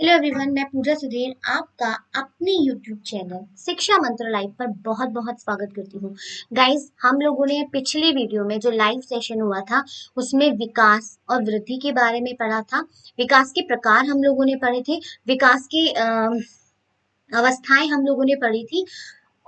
Hello everyone, मैं पूजा सुधीर आपका अपने यूट्यूब चैनल शिक्षा मंत्र लाइव पर बहुत बहुत स्वागत करती हूँ। गाइस, हम लोगों ने पिछली वीडियो में जो लाइव सेशन हुआ था उसमें विकास और वृद्धि के बारे में पढ़ा था। विकास के प्रकार हम लोगों ने पढ़े थे, विकास की अवस्थाएं हम लोगों ने पढ़ी थी।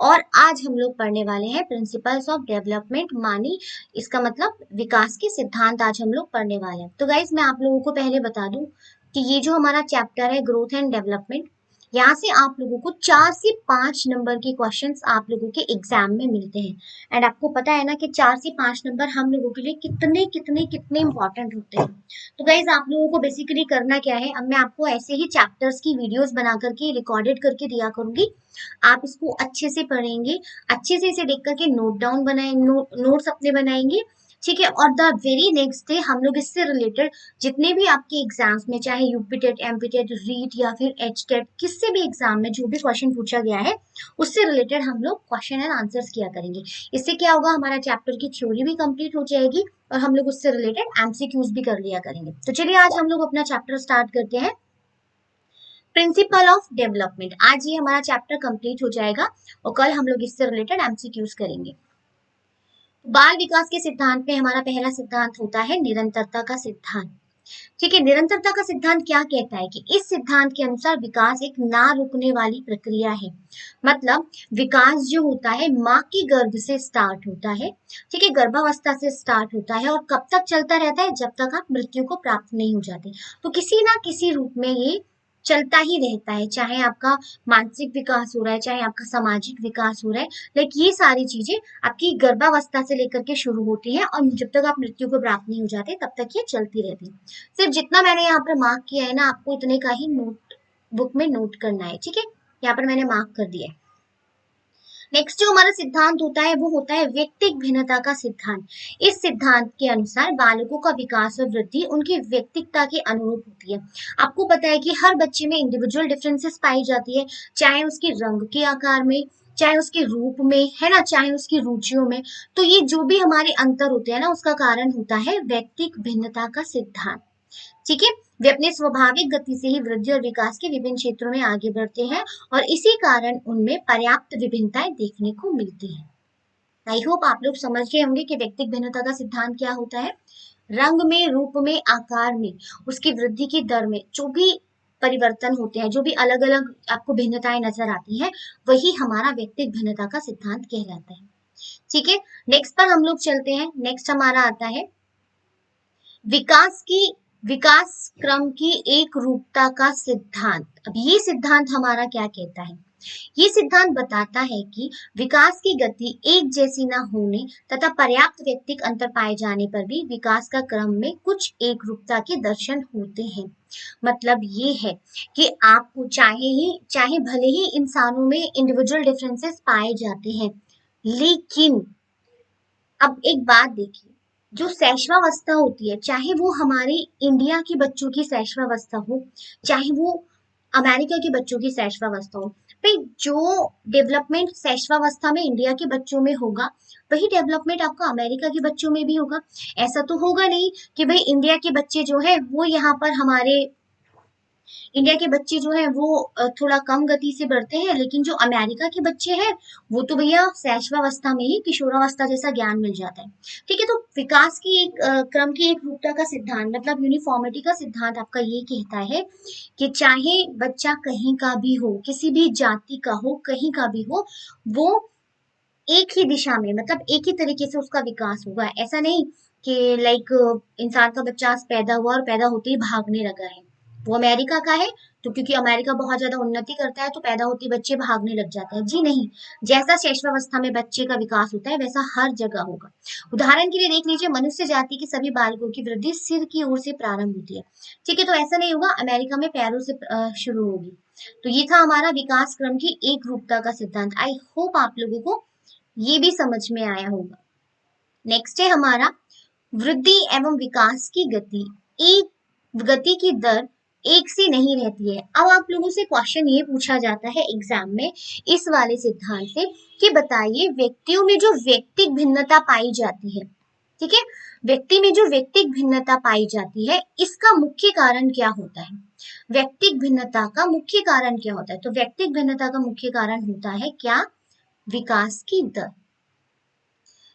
और आज हम लोग पढ़ने वाले हैं प्रिंसिपल्स ऑफ डेवलपमेंट, मानी इसका मतलब विकास के सिद्धांत आज हम लोग पढ़ने वाले हैं। तो गाइज, मैं आप लोगों को पहले बता दूं कि ये जो हमारा चैप्टर है ग्रोथ एंड डेवलपमेंट, यहाँ से आप लोगों को 4 से 5 नंबर के क्वेश्चंस आप लोगों के एग्जाम में मिलते हैं। एंड आपको पता है ना कि 4 से 5 नंबर हम लोगों के लिए कितने कितने कितने इंपॉर्टेंट होते हैं। तो गाइज, आप लोगों को बेसिकली करना क्या है, अब मैं आपको ऐसे ही चैप्टर्स की वीडियोस बना करके रिकॉर्डेड करके दिया करूंगी। आप इसको अच्छे से पढ़ेंगे, अच्छे से इसे देख करके नोट डाउन बनाएंगे, नोट्स अपने बनाएंगे, ठीक है। और द वेरी नेक्स्ट डे हम लोग इससे रिलेटेड जितने भी आपके एग्जाम्स में, चाहे UP TET, MP TET, REET या फिर एच टेट, किससे भी एग्जाम में जो भी क्वेश्चन पूछा गया है उससे रिलेटेड हम लोग क्वेश्चन एंड आंसर्स किया करेंगे। इससे क्या होगा, हमारा चैप्टर की थ्योरी भी कंप्लीट हो जाएगी और हम लोग उससे रिलेटेड एमसीक्यूज भी कर लिया करेंगे। तो चलिए आज हम लोग अपना चैप्टर स्टार्ट करते हैं, प्रिंसिपल ऑफ डेवलपमेंट। आज ये हमारा चैप्टर कंप्लीट हो जाएगा और कल हम लोग इससे रिलेटेड एमसीक्यूज करेंगे। बाल विकास के सिद्धांत में हमारा पहला सिद्धांत होता है निरंतरता का सिद्धांत। ठीक है, निरंतरता का सिद्धांत क्या कहता है कि इस सिद्धांत के अनुसार विकास एक ना रुकने वाली प्रक्रिया है। मतलब विकास जो होता है माँ के गर्भ से स्टार्ट होता है, ठीक है, गर्भावस्था से स्टार्ट होता है और कब तक चलता रहता है, जब तक आप मृत्यु को प्राप्त नहीं हो जाते। तो किसी ना किसी रूप में ये चलता ही रहता है, चाहे आपका मानसिक विकास हो रहा है, चाहे आपका सामाजिक विकास हो रहा है। लाइक ये सारी चीजें आपकी गर्भावस्था से लेकर के शुरू होती हैं और जब तक आप मृत्यु को प्राप्त नहीं हो जाते तब तक ये चलती रहती है। सिर्फ जितना मैंने यहाँ पर मार्क किया है ना, आपको इतने का ही नोट बुक में नोट करना है, ठीक है। यहाँ पर मैंने मार्क कर दिया है। नेक्स्ट जो हमारा सिद्धांत होता है वो होता है व्यक्तिक भिन्नता का सिद्धांत। इस सिद्धांत के अनुसार बालकों का विकास और वृद्धि उनकी व्यक्तिकता के अनुरूप होती है। आपको पता है कि हर बच्चे में इंडिविजुअल डिफरेंसेस पाई जाती है, चाहे उसके रंग के आकार में, चाहे उसके रूप में, है ना, चाहे उसकी रुचियों में। तो ये जो भी हमारे अंतर होते हैं ना, उसका कारण होता है व्यक्तिक भिन्नता का सिद्धांत, ठीक है। वे अपने स्वाभाविक गति से ही वृद्धि और विकास के विभिन्न क्षेत्रों में आगे बढ़ते हैं और इसी कारण उनमें पर्याप्त विभिन्नताएं देखने को मिलती हैं। आई होप आप लोग समझ गए होंगे कि व्यक्तिक भिन्नता का सिद्धांत क्या होता है। रंग में, रूप में, आकार में, उसकी वृद्धि की दर में जो भी परिवर्तन होते हैं, जो भी अलग अलग आपको भिन्नताएं नजर आती हैं, वही हमारा व्यक्तिक भिन्नता का सिद्धांत कहलाता है, ठीक है। नेक्स्ट पर हम लोग चलते हैं। नेक्स्ट हमारा आता है विकास क्रम की एक रूपता का सिद्धांत। अब ये सिद्धांत हमारा क्या कहता है, ये सिद्धांत बताता है कि विकास की गति एक जैसी न होने तथा पर्याप्त व्यक्तिक अंतर पाए जाने पर भी विकास का क्रम में कुछ एक रूपता के दर्शन होते हैं। मतलब ये है कि आपको चाहे भले ही इंसानों में इंडिविजुअल डिफरेंसेस पाए जाते हैं, लेकिन अब एक बात देखिए, जो शैशवावस्था होती है, चाहे वो हमारे इंडिया के बच्चों की शैशवावस्था हो, चाहे वो अमेरिका के बच्चों की शैशवावस्था हो, भाई जो डेवलपमेंट शैशवावस्था में इंडिया के बच्चों में होगा वही डेवलपमेंट आपका अमेरिका के बच्चों में भी होगा। ऐसा तो होगा नहीं कि भाई इंडिया के बच्चे जो है वो यहाँ पर हमारे इंडिया के बच्चे जो है वो थोड़ा कम गति से बढ़ते हैं, लेकिन जो अमेरिका के बच्चे हैं वो तो भैया शैशवावस्था में ही किशोरावस्था जैसा ज्ञान मिल जाता है, ठीक है। तो विकास की एक क्रम की एक रूपता का सिद्धांत मतलब यूनिफॉर्मिटी का सिद्धांत आपका ये कहता है कि चाहे बच्चा कहीं का भी हो, किसी भी जाति का हो, कहीं का भी हो, वो एक ही दिशा में, मतलब एक ही तरीके से उसका विकास होगा। ऐसा नहीं कि लाइक इंसान का बच्चा आज पैदा हुआ और पैदा होते ही भागने लगा है, वो अमेरिका का है तो क्योंकि अमेरिका बहुत ज्यादा उन्नति करता है तो पैदा होते ही बच्चे भागने लग जाते हैं, जी नहीं। जैसा शैशवावस्था में बच्चे का विकास होता है वैसा हर जगह होगा। उदाहरण के लिए देख लीजिए, मनुष्य जाति के सभी बालकों की वृद्धि सिर की ओर से प्रारंभ होती है, ठीक है। तो ऐसा नहीं होगा, अमेरिका में पैरों से शुरू होगी। तो ये था हमारा विकास क्रम की एक रूपता का सिद्धांत। आई होप आप लोगों को ये भी समझ में आया होगा। नेक्स्ट है हमारा वृद्धि एवं विकास की गति। एक गति की दर एक सी नहीं रहती है। अब आप लोगों से क्वेश्चन ये पूछा जाता है एग्जाम में इस वाले सिद्धांत से कि बताइए व्यक्तियों में जो व्यक्तिक भिन्नता पाई जाती है, ठीक है, व्यक्ति में जो व्यक्तिक भिन्नता पाई जाती है इसका मुख्य कारण क्या होता है। व्यक्तिक भिन्नता का मुख्य कारण क्या होता है? तो व्यक्तिक भिन्नता का मुख्य कारण होता है क्या? विकास की दर।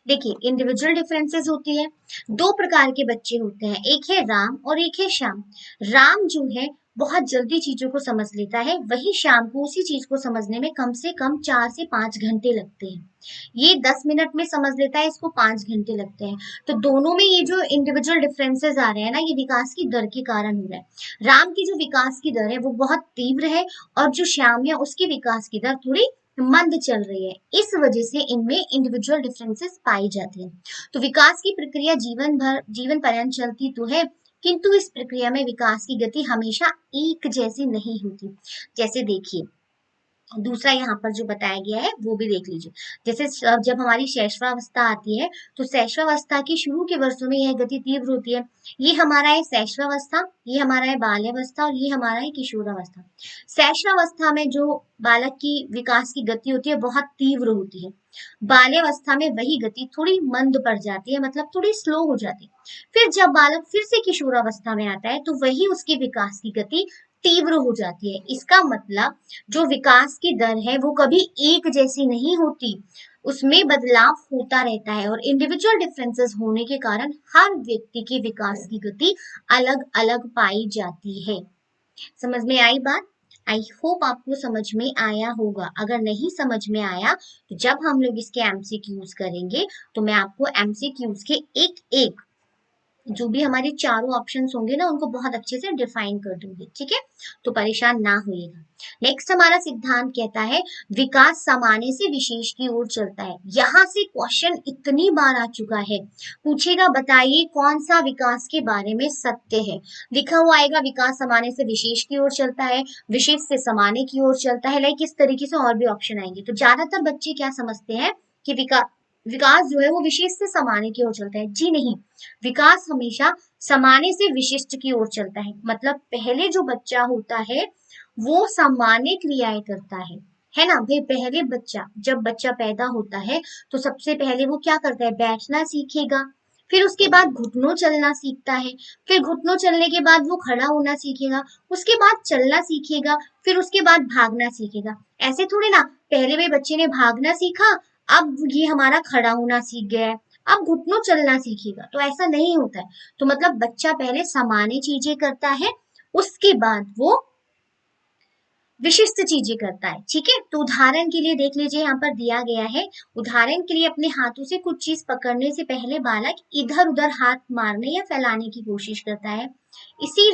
देखिए, इंडिविजुअल डिफरेंसेस होती है। दो प्रकार के बच्चे होते हैं, एक है राम और एक है श्याम। राम जो है बहुत जल्दी चीजों को समझ लेता है, वही श्याम को उसी चीज को समझने में कम से कम 4 से 5 घंटे लगते हैं। ये 10 मिनट में समझ लेता है, इसको 5 घंटे लगते हैं। तो दोनों में ये जो इंडिविजुअल डिफरेंसेस आ रहे हैं ना, ये विकास की दर के कारण हो रहा है। राम की जो विकास की दर है वो बहुत तीव्र है, और जो श्याम है उसकी विकास की दर थोड़ी मंद चल रही है। इस वजह से इनमें इंडिविजुअल डिफरेंसेस पाई जाती है। तो विकास की प्रक्रिया जीवन पर्यंत चलती तो है, किंतु इस प्रक्रिया में विकास की गति हमेशा एक जैसी नहीं होती। जैसे देखिए, दूसरा यहाँ पर जो बताया गया है वो भी देख लीजिए। जैसे जब हमारी शैशवावस्था आती है, तो शैशवावस्था के शुरू के वर्षों में यह गति तीव्र होती है। ये हमारा है शैशवावस्था, ये हमारा है बाल्यावस्था, और ये हमारा है किशोरावस्था। शैशवावस्था में जो बालक की विकास की गति होती है बहुत तीव्र होती है। बाल्यावस्था में वही गति थोड़ी मंद पड़ जाती है, मतलब थोड़ी स्लो हो जाती है। फिर जब बालक फिर से किशोरावस्था में आता है, तो वही उसकी विकास की गति तीव्र हो जाती है। इसका मतलब जो विकास की दर है वो कभी एक जैसी नहीं होती, उसमें बदलाव होता रहता है। और इंडिविजुअल डिफरेंसेस होने के कारण हर व्यक्ति की विकास की गति अलग अलग पाई जाती है। समझ में आई बात? आई होप आपको समझ में आया होगा। अगर नहीं समझ में आया तो जब हम लोग इसके एमसीक्यूज करेंगे, तो मैं आपको एमसीक्यूज के एक एक जो भी हमारे चारों ऑप्शंस होंगे ना, उनको बहुत अच्छे से डिफाइन कर दूंगी, ठीक है? तो परेशान ना होइएगा। नेक्स्ट हमारा सिद्धांत कहता है विकास सामान्य से विशेष की ओर चलता है। यहाँ से क्वेश्चन इतनी बार आ चुका है, पूछेगा बताइए कौन सा विकास के बारे में सत्य है। लिखा हुआ आएगा विकास सामान्य से विशेष की ओर चलता है, विशेष से सामान्य की ओर चलता है, लाइक इस तरीके से और भी ऑप्शन आएंगे। तो ज्यादातर बच्चे क्या समझते हैं कि विकास जो है वो विशेष से सामान्य की ओर चलता है। जी नहीं, विकास हमेशा सामान्य से विशिष्ट की ओर चलता है। मतलब पहले जो बच्चा होता है वो सामान्य क्रियाएं करता है ना भाई? पहले जब बच्चा पैदा होता है तो सबसे पहले वो क्या करता है? बैठना सीखेगा, फिर उसके बाद घुटनों चलना सीखता है, फिर घुटनों चलने के बाद वो खड़ा होना सीखेगा, उसके बाद चलना सीखेगा, फिर उसके बाद भागना सीखेगा। ऐसे थोड़ी ना पहले भी बच्चे ने भागना सीखा, अब ये हमारा खड़ा होना सीख गया है, अब घुटनों चलना सीखेगा। तो ऐसा नहीं होता है। तो मतलब बच्चा पहले सामान्य चीजें करता है, उसके बाद वो विशिष्ट चीजें करता है, ठीक है? तो उदाहरण के लिए देख लीजिए, यहाँ पर दिया गया है। उदाहरण के लिए अपने हाथों से कुछ चीज पकड़ने से पहले बालक इधर उधर हाथ मारने या फैलाने की कोशिश करता है। इसी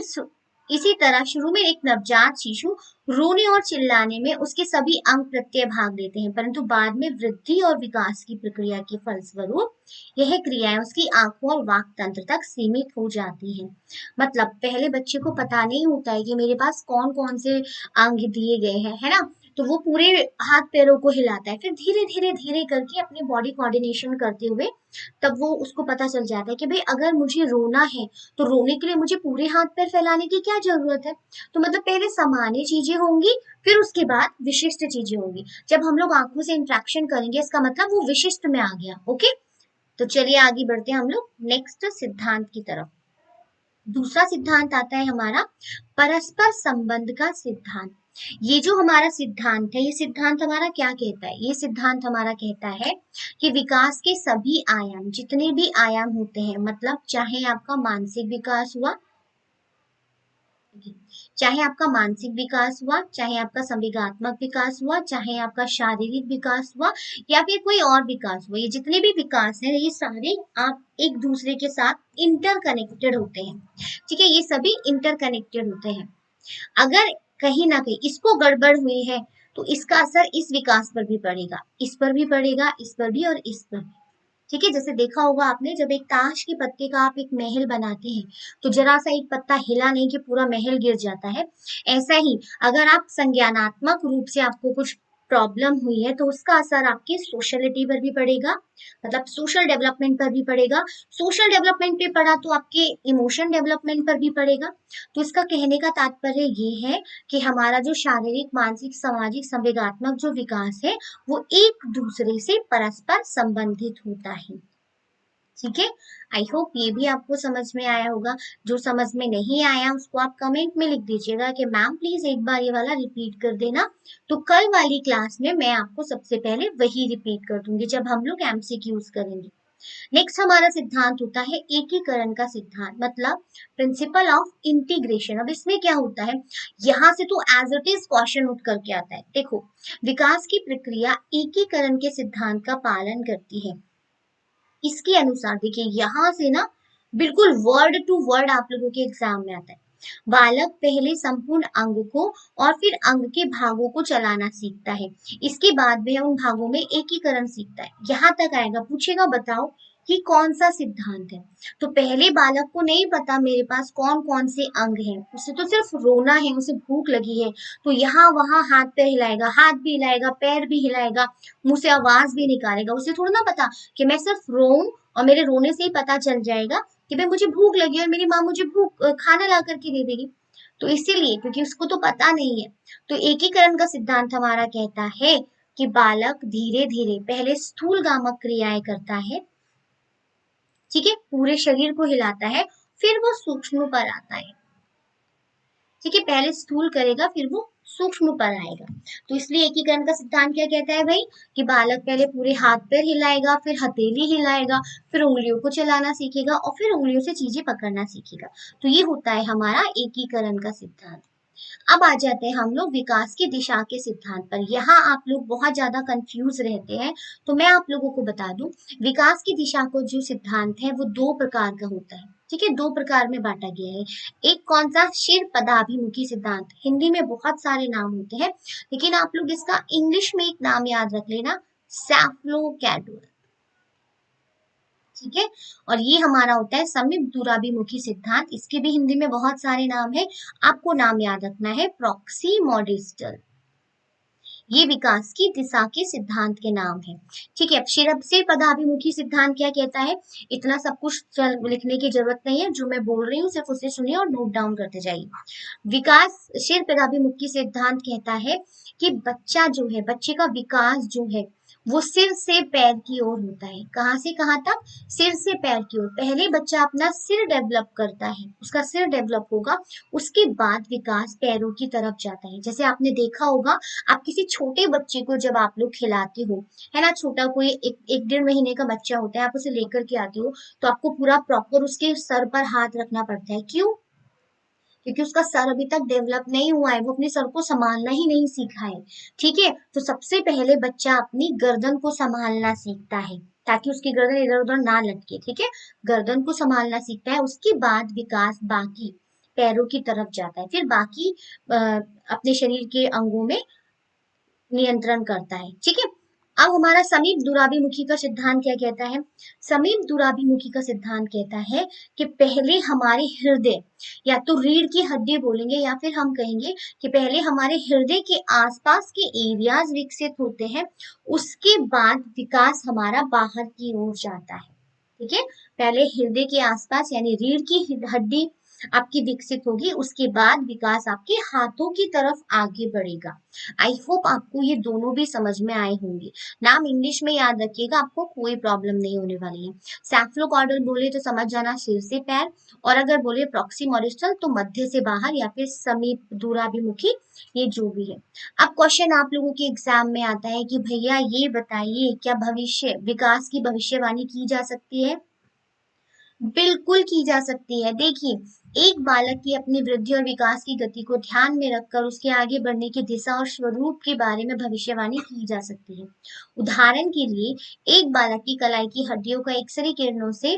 इसी तरह शुरू में एक नवजात शिशु रोने और चिल्लाने में उसके सभी अंग प्रत्यय भाग लेते हैं, परंतु बाद में वृद्धि और विकास की प्रक्रिया के फलस्वरूप यह क्रियाएं उसकी आंखों और वाक तंत्र तक सीमित हो जाती हैं। मतलब पहले बच्चे को पता नहीं होता है कि मेरे पास कौन कौन से अंग दिए गए हैं, है ना? तो वो पूरे हाथ पैरों को हिलाता है, फिर धीरे धीरे धीरे करके अपने बॉडी कोऑर्डिनेशन करते हुए तब वो उसको पता चल जाता है कि भाई अगर मुझे रोना है तो रोने के लिए मुझे पूरे हाथ पैर फैलाने की क्या जरूरत है। तो मतलब पहले सामान्य चीजें होंगी, फिर उसके बाद विशिष्ट चीजें होंगी। जब हम लोग आंखों से इंट्रैक्शन करेंगे, इसका मतलब वो विशिष्ट में आ गया। ओके, तो चलिए आगे बढ़ते हैं हम लोग नेक्स्ट सिद्धांत की तरफ। दूसरा सिद्धांत आता है हमारा परस्पर संबंध का सिद्धांत। ये जो हमारा सिद्धांत है, ये सिद्धांत हमारा क्या कहता है? ये सिद्धांत हमारा कहता है कि विकास के सभी आयाम, जितने भी आयाम होते हैं, मतलब चाहे आपका मानसिक विकास हुआ, चाहे आपका मानसिक विकास हुआ, चाहे आपका संवेगात्मक विकास हुआ, चाहे आपका शारीरिक विकास हुआ, या फिर कोई और विकास हुआ, ये जितने भी विकास हैं ये सारे आप एक दूसरे के साथ इंटरकनेक्टेड होते हैं, ठीक है? ये सभी इंटरकनेक्टेड होते हैं। अगर कहीं ना कहीं इसको गड़बड़ हुई है तो इसका असर इस विकास पर भी पड़ेगा, इस पर भी पड़ेगा, इस पर भी और इस पर भी, ठीक है? जैसे देखा होगा आपने, जब एक ताश के पत्ते का आप एक महल बनाते हैं तो जरा सा एक पत्ता हिला नहीं कि पूरा महल गिर जाता है। ऐसा ही अगर आप संज्ञानात्मक रूप से आपको कुछ प्रॉब्लम हुई है तो उसका असर आपकी सोशलिटी पर भी पड़ेगा, मतलब सोशल डेवलपमेंट पर भी पड़ेगा। सोशल डेवलपमेंट पे पड़ा तो आपके इमोशन डेवलपमेंट पर भी पड़ेगा। तो इसका कहने का तात्पर्य ये है कि हमारा जो शारीरिक, मानसिक, सामाजिक, संवेगात्मक जो विकास है वो एक दूसरे से परस्पर संबंधित होता है। ठीक है। आई होप ये भी आपको समझ में आया होगा। जो समझ में नहीं आया उसको आप कमेंट में लिख दीजिएगा कि मैम प्लीज एक बार ये वाला रिपीट कर देना। तो कल वाली क्लास में मैं आपको सबसे पहले वही रिपीट कर दूंगी जब हम लोग एमसीक्यूज करेंगे। नेक्स्ट हमारा सिद्धांत होता है एकीकरण का सिद्धांत, मतलब प्रिंसिपल ऑफ इंटीग्रेशन। अब इसमें क्या होता है, यहाँ से तो एज इट इज क्वेश्चन उठ करके आता है। देखो, विकास की प्रक्रिया एकीकरण के सिद्धांत का पालन करती है। इसके अनुसार देखिए यहाँ से ना बिल्कुल वर्ड टू वर्ड आप लोगों के एग्जाम में आता है। बालक पहले संपूर्ण अंग को और फिर अंग के भागों को चलाना सीखता है। इसके बाद वह उन भागों में एकीकरण सीखता है। यहाँ तक आएगा, पूछेगा बताओ कि कौन सा सिद्धांत है। तो पहले बालक को नहीं पता मेरे पास कौन कौन से अंग हैं, उसे तो सिर्फ रोना है, उसे भूख लगी है, तो यहाँ वहां हाथ पैर हिलाएगा, हाथ भी हिलाएगा, पैर भी हिलाएगा, मुंह से आवाज भी निकालेगा। उसे थोड़ा ना पता कि मैं सिर्फ रोऊं और मेरे रोने से ही पता चल जाएगा कि भाई मुझे भूख लगी और मेरी माँ मुझे खाना ला करके दे देगी। तो इसीलिए, क्योंकि उसको तो पता नहीं है, तो एकीकरण का सिद्धांत हमारा कहता है कि बालक धीरे धीरे पहले स्थूल गामक क्रियाएं करता है, ठीक है, पूरे शरीर को हिलाता है, फिर वो सूक्ष्म पर आता है। ठीक है, पहले स्थूल करेगा फिर वो सूक्ष्म पर आएगा। तो इसलिए एकीकरण का सिद्धांत क्या कहता है भाई, कि बालक पहले पूरे हाथ पैर हिलाएगा, फिर हथेली हिलाएगा, फिर उंगलियों को चलाना सीखेगा और फिर उंगलियों से चीजें पकड़ना सीखेगा। तो ये होता है हमारा एकीकरण का सिद्धांत। अब आ जाते हैं हम लोग विकास की दिशा के सिद्धांत पर। यहाँ आप लोग बहुत ज्यादा कंफ्यूज रहते हैं, तो मैं आप लोगों को बता दूं, विकास की दिशा को जो सिद्धांत है वो दो प्रकार का होता है। ठीक है, दो प्रकार में बांटा गया है। एक कौन सा, शिर पदाभिमुखी सिद्धांत। हिंदी में बहुत सारे नाम होते हैं, लेकिन आप लोग इसका इंग्लिश में एक नाम याद रख लेना, सैफ्लोकैडुअल। ठीक है, और ये हमारा होता है समीप दूराभिमुखी सिद्धांत। इसके भी हिंदी में बहुत सारे नाम है, आपको नाम याद रखना है, प्रॉक्सिमोडिस्टल। ये विकास की दिशा के सिद्धांत के नाम है। ठीक है, अब से पदाभिमुखी सिद्धांत क्या कहता है, इतना सब कुछ लिखने की जरूरत नहीं है, जो मैं बोल रही हूँ सिर्फ उसे सुनिए और नोट डाउन करते जाइए। विकास शीर पदाभिमुखी सिद्धांत कहता है कि बच्चा जो है, बच्चे का विकास जो है वो सिर से पैर की ओर होता है। कहाँ से कहाँ तक, सिर से पैर की ओर। पहले बच्चा अपना सिर डेवलप करता है, उसका सिर डेवलप होगा, उसके बाद विकास पैरों की तरफ जाता है। जैसे आपने देखा होगा, आप किसी छोटे बच्चे को जब आप लोग खिलाते हो, है ना, छोटा कोई एक डेढ़ महीने का बच्चा होता है, आप उसे लेकर के आते हो, तो आपको पूरा प्रॉपर उसके सर पर हाथ रखना पड़ता है। क्यों, क्योंकि उसका सर अभी तक डेवलप नहीं हुआ है, वो अपने सर को संभालना ही नहीं सीखा है। ठीक है, तो सबसे पहले बच्चा अपनी गर्दन को संभालना सीखता है, ताकि उसकी गर्दन इधर उधर ना लटके। ठीक है, गर्दन को संभालना सीखता है, उसके बाद विकास बाकी पैरों की तरफ जाता है, फिर बाकी अपने शरीर के अंगों में नियंत्रण करता है। ठीक है, अब हमारा समीप दूराभिमुखी का सिद्धांत क्या कहता है, समीप दूराभिमुखी का सिद्धांत कहता है कि पहले हमारे हृदय, या तो रीढ़ की हड्डी बोलेंगे या फिर हम कहेंगे कि पहले हमारे हृदय के आसपास के एरियाज विकसित होते हैं, उसके बाद विकास हमारा बाहर की ओर जाता है। ठीक है, पहले हृदय के आसपास यानी रीढ़ की हड्डी आपकी विकसित होगी, उसके बाद विकास आपके हाथों की तरफ आगे बढ़ेगा। आई होप आपको ये दोनों भी समझ में आए होंगे। नाम इंग्लिश में याद रखिएगा, आपको कोई प्रॉब्लम नहीं होने वाली है। सैफ्लोकॉर्डल बोले तो समझ जाना सिर से पैर, और अगर बोले प्रॉक्सिमोडिस्टल तो मध्य से बाहर या फिर समीप दूराभिमुखी, ये जो भी है। अब क्वेश्चन आप लोगों के एग्जाम में आता है कि भैया ये बताइए, क्या भविष्य विकास की भविष्यवाणी की जा सकती है। बिल्कुल की जा सकती है। देखिए, एक बालक की अपनी वृद्धि और विकास की गति को ध्यान में रखकर उसके आगे बढ़ने की दिशा और स्वरूप के बारे में भविष्यवाणी की जा सकती है। उदाहरण के लिए, एक बालक की कलाई की हड्डियों का एक्सरे किरणों से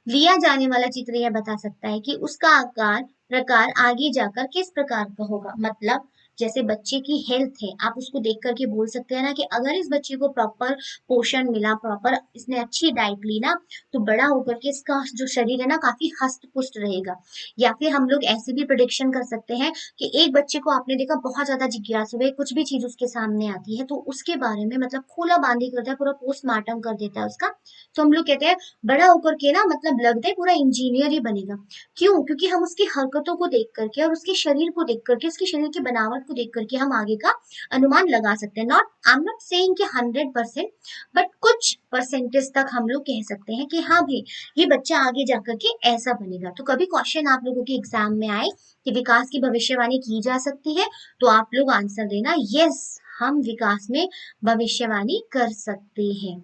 लिया जाने वाला चित्र यह बता सकता है कि उसका आकार प्रकार आगे जाकर किस प्रकार का होगा। मतलब जैसे बच्चे की हेल्थ है, आप उसको देख करके बोल सकते हैं ना कि अगर इस बच्चे को प्रॉपर पोषण मिला, प्रॉपर इसने अच्छी डाइट ली ना, तो बड़ा होकर के इसका जो शरीर है ना काफी हष्ट पुष्ट रहेगा। या फिर हम लोग ऐसे भी प्रिडिक्शन कर सकते हैं कि एक बच्चे को आपने देखा बहुत ज्यादा जिज्ञासु है, कुछ भी चीज उसके सामने आती है तो उसके बारे में मतलब खोला बांधी करता है, पूरा पोस्टमार्टम कर देता है उसका। तो हम लोग कहते हैं बड़ा होकर के ना मतलब लगता है पूरा इंजीनियर ही बनेगा। क्यों, क्योंकि हम उसकी हरकतों को देख करके और उसके शरीर को देख करके, उसके शरीर की बनावट को देख करके हम आगे का अनुमान लगा सकते हैं। आई एम नॉट सेइंग कि 100%, बट कुछ परसेंटेज तक हम लोग कह सकते हैं कि हाँ भाई ये बच्चा आगे जाकर के ऐसा बनेगा। तो कभी क्वेश्चन आप लोगों के एग्जाम में आए कि विकास की भविष्यवाणी की जा सकती है, तो आप लोग आंसर देना यस, हम विकास में भविष्यवाणी कर सकते हैं।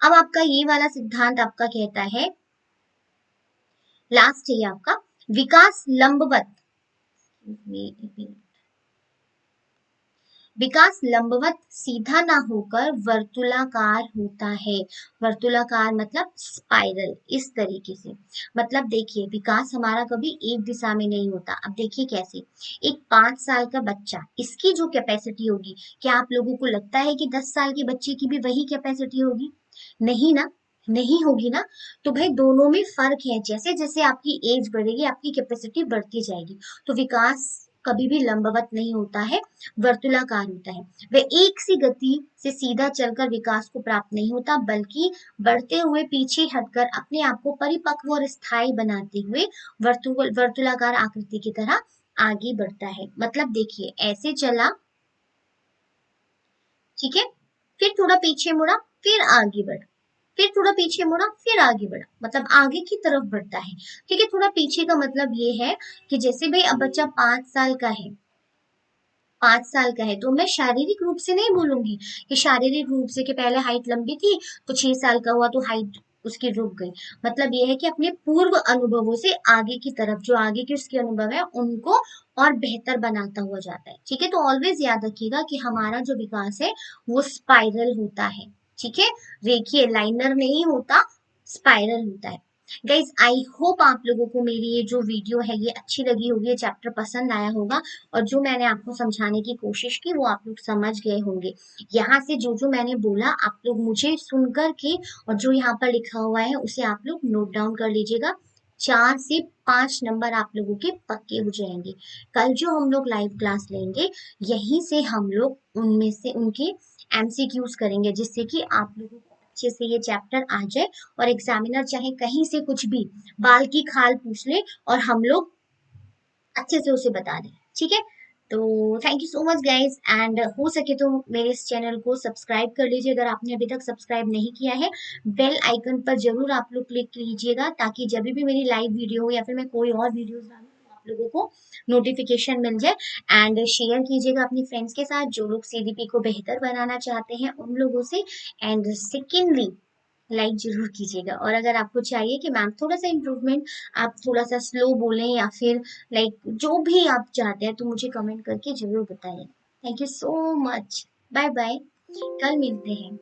अब आपका ये वाला सिद्धांत आपका कहता है, लास्ट है आपका, विकास लंबवत, विकास लंबवत सीधा ना होकर वर्तुलाकार होता है। वर्तुलाकार मतलब स्पाइरल, इस तरीके से। मतलब देखिए विकास हमारा कभी एक दिशा में नहीं होता। अब देखिए कैसे, एक 5 साल का बच्चा, इसकी जो कैपेसिटी होगी, क्या आप लोगों को लगता है कि 10 साल के बच्चे की भी वही कैपेसिटी होगी? नहीं ना, नहीं होगी ना। तो भाई दोनों में फर्क है, जैसे जैसे आपकी एज बढ़ेगी आपकी कैपेसिटी बढ़ती जाएगी। तो विकास कभी भी लंबवत नहीं होता है, वर्तुलाकार होता है। वह एक सी गति से सीधा चलकर विकास को प्राप्त नहीं होता, बल्कि बढ़ते हुए पीछे हटकर अपने आप को परिपक्व और स्थायी बनाते हुए वर्तुलाकार आकृति की तरह आगे बढ़ता है। मतलब देखिए ऐसे चला, ठीक है, फिर थोड़ा पीछे मुड़ा, फिर आगे बढ़ा, फिर थोड़ा पीछे मुड़ा, फिर आगे बढ़ा, मतलब आगे की तरफ बढ़ता है। ठीक है, थोड़ा पीछे का मतलब ये है कि जैसे भाई अब बच्चा 5 साल का है, 5 साल का है, तो मैं शारीरिक रूप से नहीं बोलूंगी कि शारीरिक रूप से कि पहले हाइट लंबी थी तो 6 साल का हुआ तो हाइट उसकी रुक गई। मतलब ये है कि अपने पूर्व अनुभवों से आगे की तरफ जो आगे के उसके अनुभव है उनको और बेहतर बनाता हुआ जाता है। ठीक है, तो ऑलवेज याद रखिएगा कि हमारा जो विकास है वो स्पाइरल होता है। ठीक है, रेखीय लाइनर नहीं होता, स्पाइरल होता है। गाइज आई होप आप लोगों को मेरी ये जो वीडियो है ये अच्छी लगी होगी, ये चैप्टर पसंद आया होगा, और जो मैंने आपको समझाने की कोशिश की वो आप लोग समझ गए होंगे। यहाँ से जो जो मैंने बोला आप लोग मुझे सुन कर के, और जो यहाँ पर लिखा हुआ है उसे आप लोग नोट डाउन कर लीजिएगा। 4 से 5 नंबर आप लोगों के पक्के हो जाएंगे। कल जो हम लोग लाइव क्लास लेंगे यहीं से हम लोग उनमें से उनके एमसीक्यूज करेंगे, जिससे कि आप लोगों को अच्छे से ये चैप्टर आ जाए, और एग्जामिनर चाहे कहीं से कुछ भी बाल की खाल पूछ ले और हम लोग अच्छे से उसे बता दें। ठीक है, तो thank you so much guys, and हो सके तो मेरे इस चैनल को सब्सक्राइब कर लीजिए अगर आपने अभी तक सब्सक्राइब नहीं किया है। बेल आइकन पर जरूर आप लोग क्लिक कीजिएगा, ताकि जब भी मेरी लाइव वीडियो हो या फिर मैं कोई और वीडियो डालूं तो आप लोगों को नोटिफिकेशन मिल जाए। एंड शेयर कीजिएगा अपनी फ्रेंड्स के साथ जो लोग सीडीपी को बेहतर बनाना चाहते हैं उन लोगों से। एंड सेकेंडली लाइक जरूर कीजिएगा, और अगर आपको चाहिए कि मैम थोड़ा सा इम्प्रूवमेंट, आप थोड़ा सा स्लो बोलें या फिर लाइक जो भी आप चाहते हैं, तो मुझे कमेंट करके जरूर बताइए। Thank you so much, bye bye, कल मिलते हैं।